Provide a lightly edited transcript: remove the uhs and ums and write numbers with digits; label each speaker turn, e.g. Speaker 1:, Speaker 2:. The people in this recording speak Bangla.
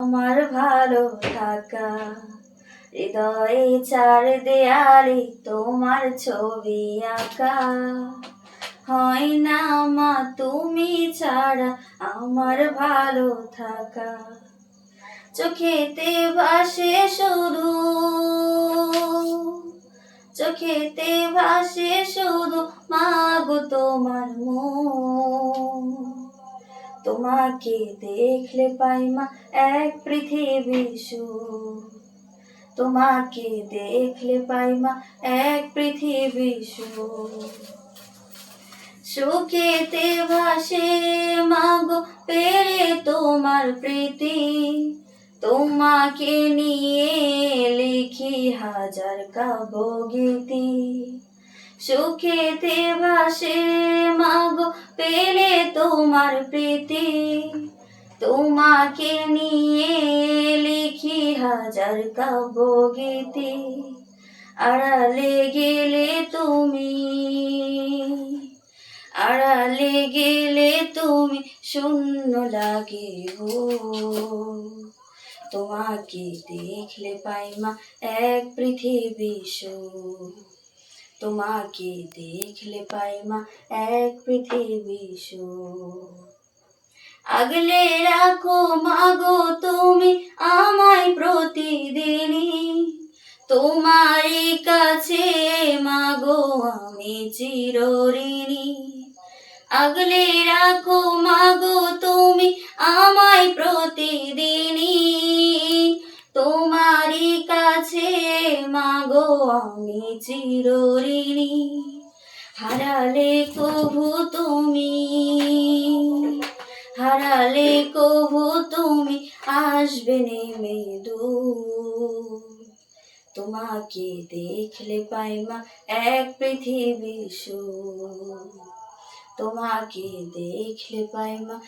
Speaker 1: আমার ভালো থাকা, হৃদয়ে চার দেয়ালে তোমার ছবি আঁকা। হয় না মা তুমি ছাড়া আমার ভালো থাকা। চোখেতে ভাসে শুধু, চোখেতে ভাসে শুধু মাগো তোমার মুখ। তোমাকে দেখলে পাই মা এক পৃথিবী সুখ। তোমাকে দেখলে পাই মা এক পৃথিবী সুখ। সুখেতে ভাসে মাগো পেলে তোমার প্রীতি। তোমাকে নিয়ে লিখি হাজার কাব্যগীতি। সুখেতে ভাসে মাগো পেলে তোমার প্রীতি। তোমাকে নিয়ে লিখি হাজার কাব্যগীতি। আড়ালে গেলে তুমি, আড়ালে গেলে তুমি শূন্য লাগে গো। তোমাকে দেখলে পাই মা এক পৃথিবী সুখ। তোমাকে দেখলে পাই মা এক পৃথিবী সুখ। আগলে রাখো মাগো তুমি আমায় প্রতিদিনই। তোমারই কাছে মাগো আমি চিরঋণী। আগলে রাখো মাগো তুমি আমায় প্রতিদিনই। তোমারই কাছে মাগো আমি চিরঋণী। হারালে কভু তুমি, হারালে কভু তুমি আসবে নেমে দূর। তোমাকে দেখলে পাই মা এক পৃথিবী সুখ। তোমাকে দেখলে পাই মা